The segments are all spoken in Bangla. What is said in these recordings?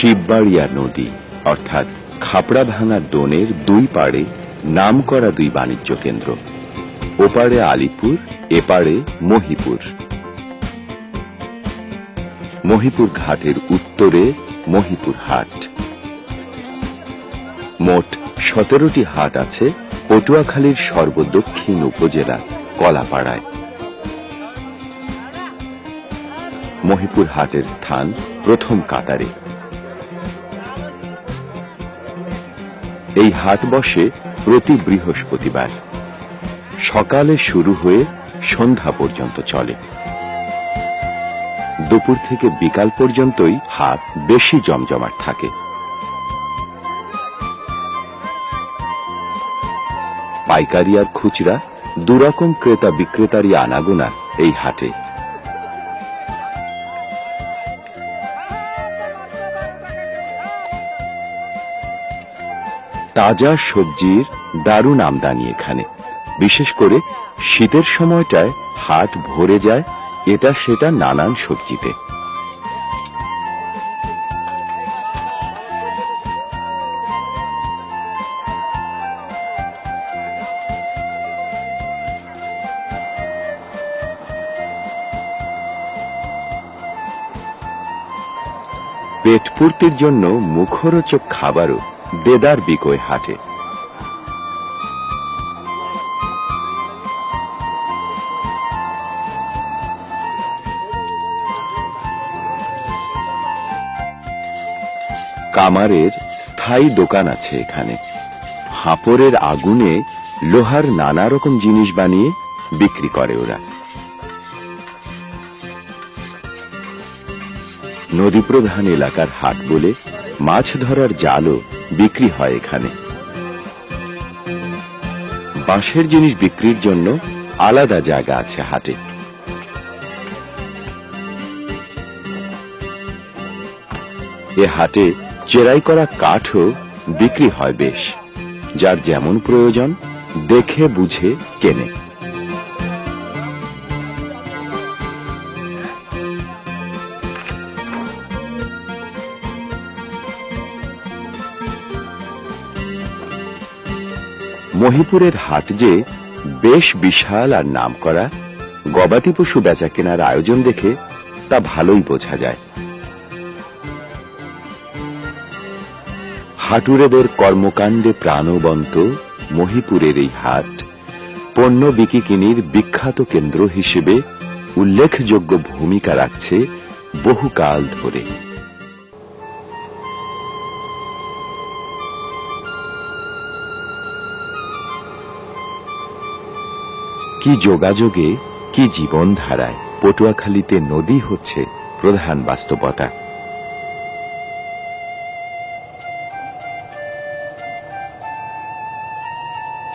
শিববাড়িয়া নদী অর্থাৎ খাপড়া ভাঙা দোনের দুই পাড়ে নামকরা দুই বাণিজ্য কেন্দ্র, ওপারে আলিপুর, এপারে মহিপুর। মহিপুর ঘাটের উত্তরে মহিপুর হাট। মোট 17টি হাট আছে পটুয়াখালীর সর্বদক্ষিণ উপজেলা কলাপাড়ায়। মহিপুর হাটের স্থান প্রথম কাতারে। এই হাট বসে প্রতি বৃহস্পতিবার। সকালে শুরু হয়ে সন্ধ্যা পর্যন্ত চলে। দুপুর থেকে বিকাল পর্যন্তই হাট বেশি জমজমাট থাকে। পাইকারি আর খুচরা দুরকম ক্রেতা বিক্রেতারই আনাগোনা এই হাটে। তাজা সবজির দারুণ আমদানি এখানে। বিশেষ করে শীতের সময়টায় হাট ভরে যায় এটা সেটা নানান সবজিতে। পেট পূর্তির জন্য মুখরোচক খাবারও দেদার বিকোয় হাটে। কামারের স্থায়ী দোকান আছে এখানে। হাঁপড়ের আগুনে লোহার নানা রকম জিনিস বানিয়ে বিক্রি করে ওরা। নদী প্রধান এলাকার হাট বলে মাছ ধরার জালও বিক্রি হয় এখানে। বাঁশের জিনিস বিক্রির জন্য আলাদা জায়গা আছে হাটে। এ হাটে চেরাই করা কাঠও বিক্রি হয় বেশ। যার যেমন প্রয়োজন দেখে বুঝে কেনে। মহিপুরের হাট যে বেশ বিশাল আর নামকরা, গবাদি পশু বেচা কেনার আয়োজন দেখে তা ভালোই বোঝা যায়। হাটুরেদের কর্মকাণ্ডে প্রাণবন্ত মহিপুরের এই হাট পণ্য বিকিকিনির বিখ্যাত কেন্দ্র হিসেবে উল্লেখযোগ্য ভূমিকা রাখছে বহুকাল ধরে। কি যোগাযোগে, কি জীবনধারায় পটুয়াখালীতে নদী হচ্ছে প্রধান বাস্তবতা।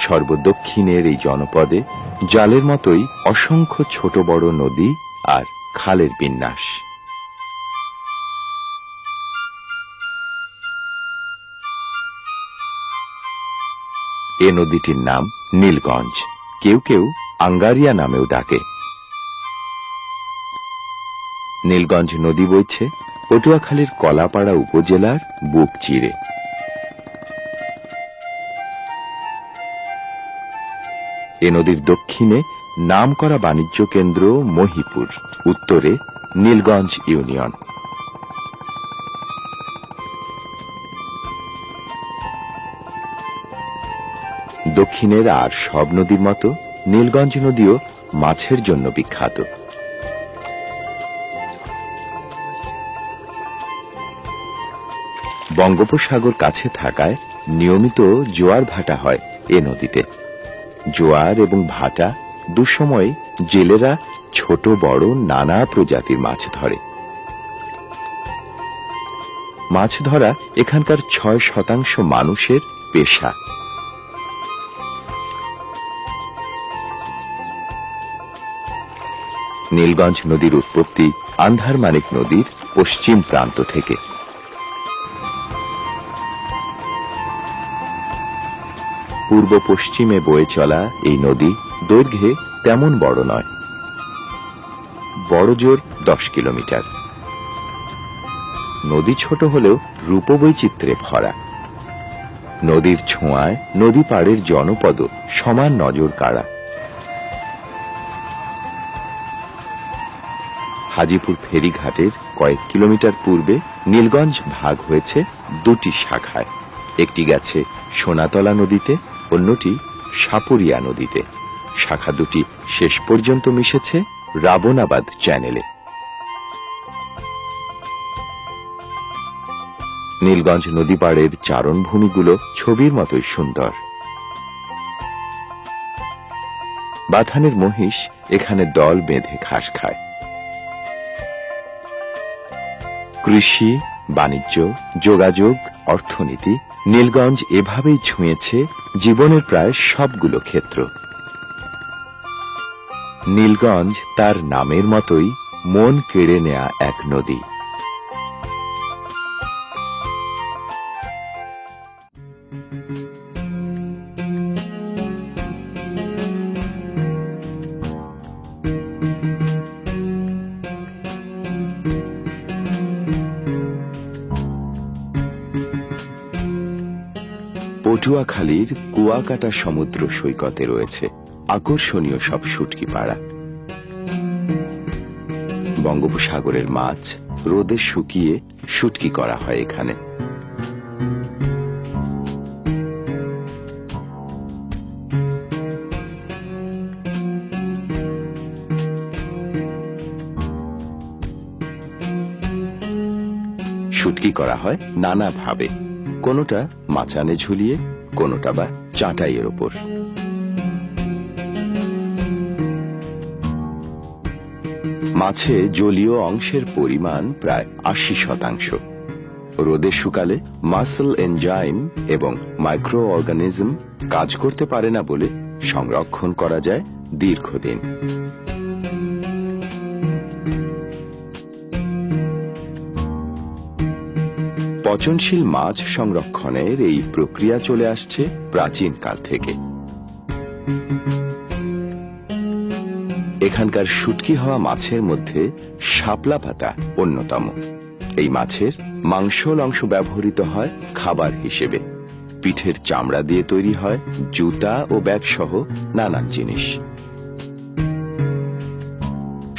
সর্বদক্ষিণের এই জনপদে জালের মতোই অসংখ্য ছোট বড় নদী আর খালের বিন্যাস। এ নদীটির নাম নীলগঞ্জ, কেউ কেউ আঙ্গারিয়া নামেও ডাকে। নীলগঞ্জ নদী বইছে পটুয়াখালীর কলাপাড়া উপজেলার বুক চিরে। এ নদীর দক্ষিণে নামকরা বাণিজ্য কেন্দ্র মহিপুর, উত্তরে নীলগঞ্জ ইউনিয়ন। দক্ষিণের আর সব নদীর মতো নীলগঞ্জ নদীও মাছের জন্য বিখ্যাত। বঙ্গোপসাগর কাছে থাকায় নিয়মিত জোয়ার ভাটা হয় এ নদীতে। জোয়ার এবং ভাটা দুসময় জেলেরা ছোট বড় নানা প্রজাতির মাছ ধরে। মাছ ধরা এখানকার 6% মানুষের পেশা। নীলগঞ্জ নদীর উৎপত্তি আন্ধারমানিক নদীর পশ্চিম প্রান্ত থেকে। পূর্ব পশ্চিমে বয়ে চলা এই নদী দৈর্ঘ্যে তেমন বড় নয়, বড় জোর 10 কিলোমিটার। নদী ছোট হলেও রূপবৈচিত্র্যে ভরা। নদীর ছোঁয়ায় নদী পাড়ের জনপদ সমান নজর কাড়া। হাজিপুর ফেরিঘাটের কয়েক কিলোমিটার পূর্বে নীলগঞ্জ ভাগ হয়েছে দুটি শাখায়। একটি গেছে সোনাতলা নদীতে, অন্যটি সাপুরিয়া নদীতে। শাখা দুটি শেষ পর্যন্ত মিশেছে রাবণাবাদ চ্যানেলে। নীলগঞ্জ নদী পাড়ের চারণভূমিগুলো ছবির মতোই সুন্দর। বাথানের মহিষ এখানে দল বেঁধে ঘাস খায়। কৃষি, বাণিজ্য, যোগাযোগ, অর্থনীতি নীলগঞ্জ এভাবেই ছুঁয়েছে জীবনের প্রায় সবগুলো ক্ষেত্র। নীলগঞ্জ তার নামের মতোই মন কেড়ে নেয়া এক নদী। পটুয়াখালীর কুয়াকাটা সমুদ্র সৈকতে রয়েছে আকর্ষণীয় সব শুটকি পাড়া। বঙ্গোপসাগরের মাছ রোদে শুকিয়ে শুটকি করা হয় এখানে। শুটকি করা হয় নানাভাবে, কোনোটা মাচানে ঝুলিয়ে, কোনোটা বা চাটাইয়ের ওপর। মাছে জলীয় অংশের পরিমাণ প্রায় ৮০%। রোদে শুকালে মাসল এনজাইম এবং মাইক্রো অর্গানিজম কাজ করতে পারে না বলে সংরক্ষণ করা যায় দীর্ঘদিন। পচনশীল মাছ সংরক্ষণের এই প্রক্রিয়া চলে আসছে প্রাচীনকাল থেকে। এখানকার শুটকি হওয়া মাছের মধ্যে শাপলা পাতা অন্যতম। এই মাছের মাংসল অংশ ব্যবহৃত হয় খাবার হিসেবে। পিঠের চামড়া দিয়ে তৈরি হয় জুতা ও ব্যাগ সহ নানান জিনিস।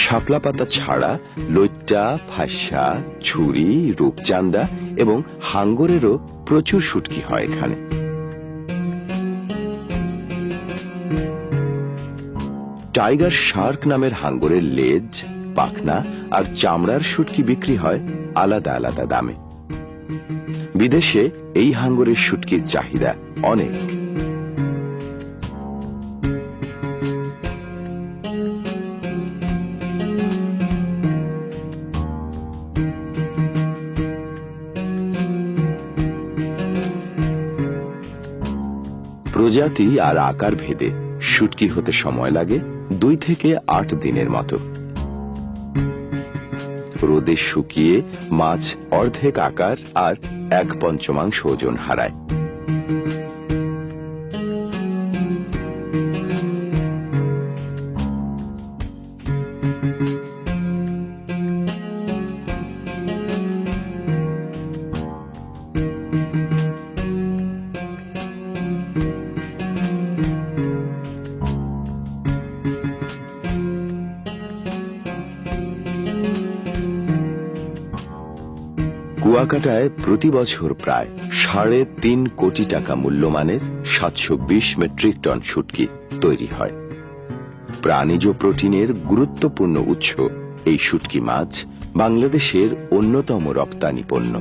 শাপলা পাতা ছাড়া লইট্টা, ফাঁসা, ছুরি, রূপচাঁদা এবং হাঙ্গরেরও প্রচুর শুটকি হয় এখানে। টাইগার শার্ক নামের হাঙ্গরের লেজ, পাখনা আর চামড়ার শুটকি বিক্রি হয় আলাদা আলাদা দামে। বিদেশে এই হাঙ্গরের শুটকির চাহিদা অনেক। প্রজাতি আর আকার ভেদে শুটকি হতে সময় লাগে 2 থেকে 8 দিনের মতো। রোদে শুকিয়ে মাছ অর্ধেক আকার আর 1/5 ওজন হারায়। কুয়াকাটায় প্রতি বছর প্রায় 3.5 কোটি টাকা মূল্যমানের 720 মেট্রিক টন শুটকি তৈরি হয়। প্রাণীজ প্রোটিনের গুরুত্বপূর্ণ উৎস এই শুটকি মাছ বাংলাদেশের অন্যতম রপ্তানি পণ্য।